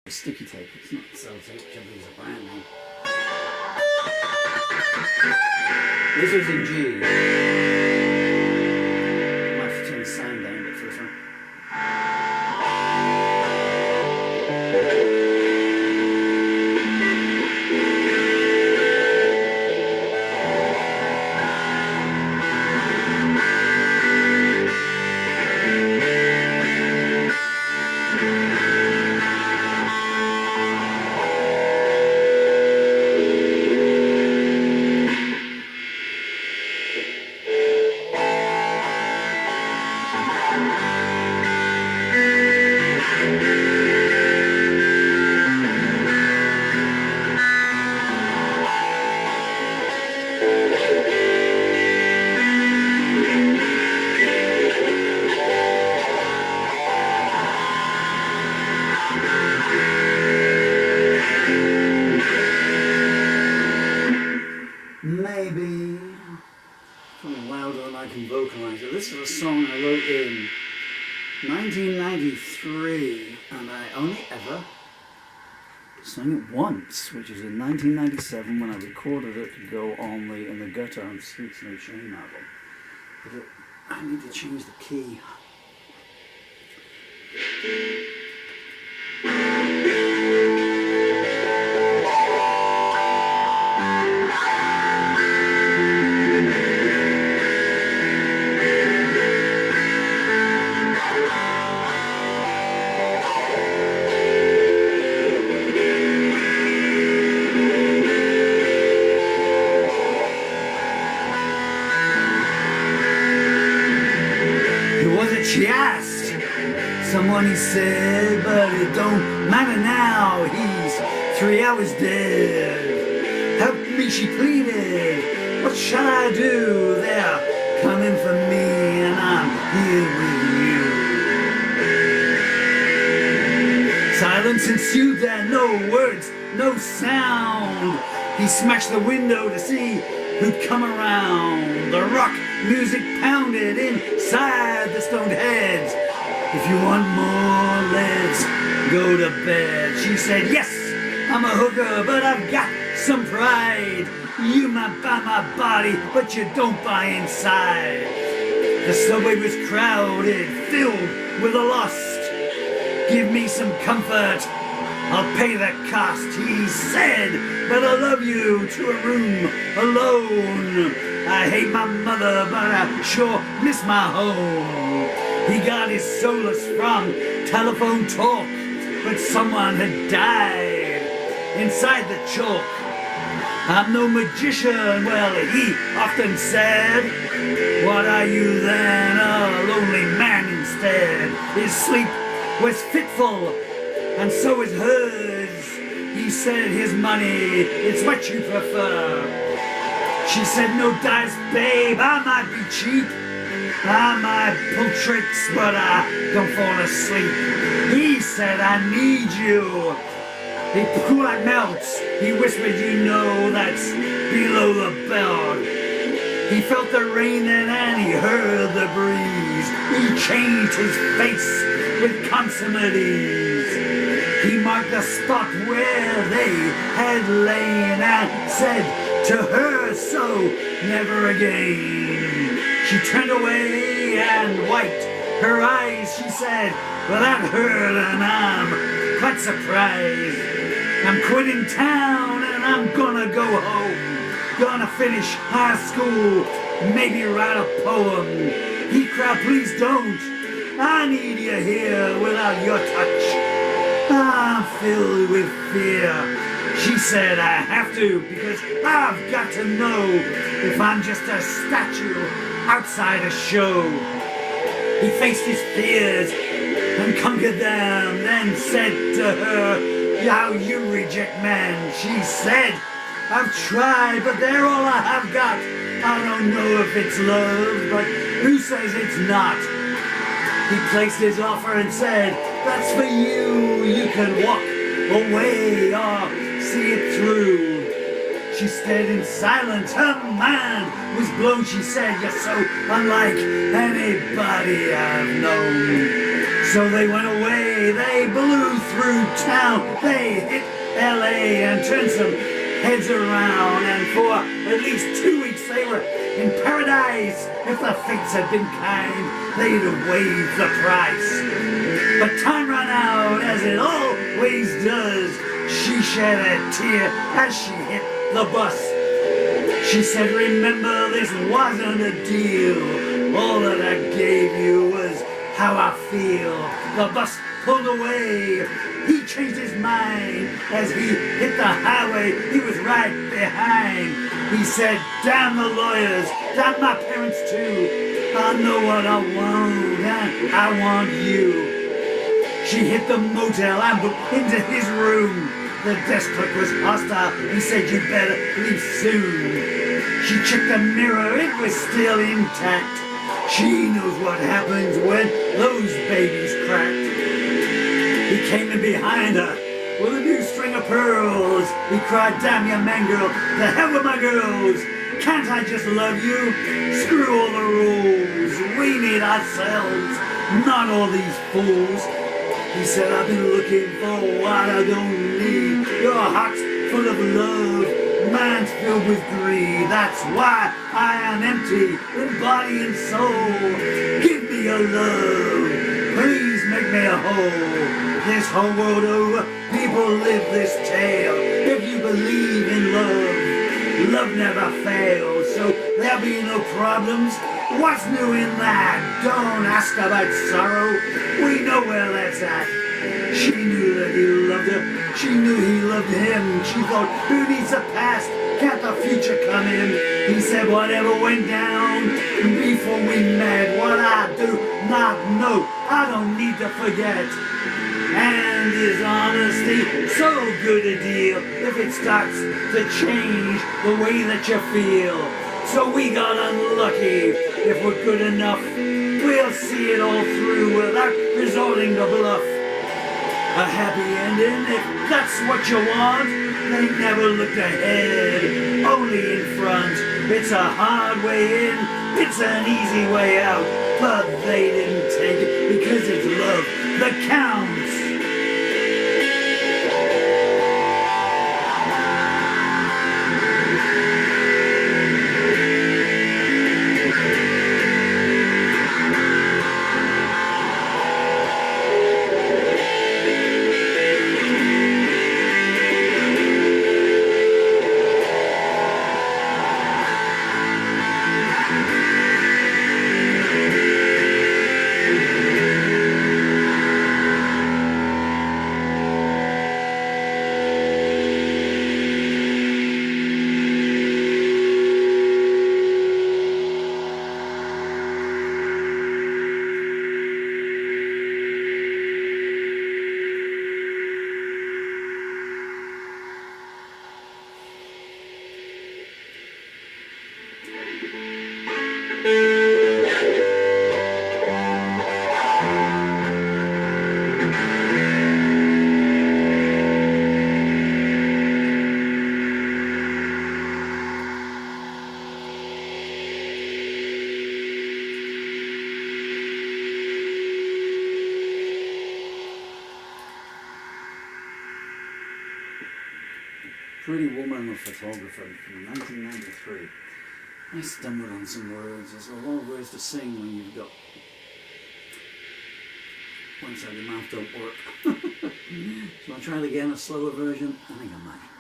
Sticky tape, it's not sellotape, which I believe is a brand name. This was in G. I might have to turn the sound down a bit for this one. Maybe something louder than I can vocalize it. This is a song I wrote in 1993, and I only ever sang it once, which is in 1997 when I recorded it to go on the In the Gutter and Sleeps No Shame album. But I need to change the key. She asked someone, he said, but it don't matter now. He's 3 hours dead. Help me, she pleaded. What shall I do? They're coming for me, and I'm here with you. Silence ensued there, no words, no sound. He smashed the window to see who'd come around. The rock music pounded inside the stoned heads. If you want more, let's go to bed. She said, yes, I'm a hooker, but I've got some pride. You might buy my body, but you don't buy inside. The subway was crowded, filled with the lost. Give me some comfort, I'll pay the cost, he said, but I love you to a room alone. I hate my mother, but I sure miss my home. He got his solace from telephone talk, but someone had died inside the chalk. I'm no magician, well, he often said. What are you then, a lonely man instead? His sleep was fitful, and so is hers. He said his money, it's what you prefer. She said, no dice, babe, I might be cheap. I might pull tricks, but I don't fall asleep. He said, I need you. He cool like melts. He whispered, you know that's below the belt. He felt the rain then and he heard the breeze. He changed his face with consummate ease. He marked the spot where they had lain and said to her, so never again. She turned away and wiped her eyes. She said, well, that hurt and I'm quite surprised. I'm quitting town and I'm gonna go home. Gonna finish high school, maybe write a poem. He cried, please don't. I need you here without your touch. I'm filled with fear. She said, I have to, because I've got to know if I'm just a statue outside a show. He faced his fears and conquered them, then said to her, how you reject man. She said, I've tried, but they're all I have got. I don't know if it's love, but who says it's not? He placed his offer and said, that's for you. You can walk away or see it through. She stayed in silence, her mind was blown. She said, you're so unlike anybody I've known. So they went away, they blew through through town. They hit LA and turned some heads around, and for at least 2 weeks they were in paradise. If the fates had been kind, they'd have waived the price. But time ran out, as it always does. She shed a tear as she hit the bus. She said, remember, this wasn't a deal. All that I gave you was how I feel. The bus pulled away. He changed his mind as he hit the highway. He was right behind. He said, damn the lawyers, damn my parents too. I know what I want, and I want you. She hit the motel and booked into his room. The desk clerk was hostile. He said, you better leave soon. She checked the mirror, it was still intact. She knows what happens when those babies cracked. He came in behind her with a new string of pearls. He cried, damn you man girl, the hell with my girls. Can't I just love you? Screw all the rules. We need ourselves, not all these fools. He said, I've been looking for what I don't need. Your heart's full of love, mine's filled with greed. That's why I am empty in body and soul. Give me your love, please make me a whole. This whole world over, people live this tale. If you believe in love, love never fails. So there'll be no problems. What's new in that? Don't ask about sorrow. We know where that's at. She knew that he loved her. She knew he loved him. She thought, who needs the past? Can't the future come in? He said, whatever went down before we met, what I do not know, I don't need to forget. And his honesty, so good a deal, if it starts to change the way that you feel. So we got unlucky. If we're good enough, we'll see it all through without resorting to bluff. A happy ending, if that's what you want. They never looked ahead, only in front. It's a hard way in, it's an easy way out. But they didn't take it because it's love that counts. Pretty Woman, a Photographer from 1993. I stumbled on some words. There's a lot of words to sing when you've got one side of your mouth don't work. So I'll try it again, a slower version. I think I might.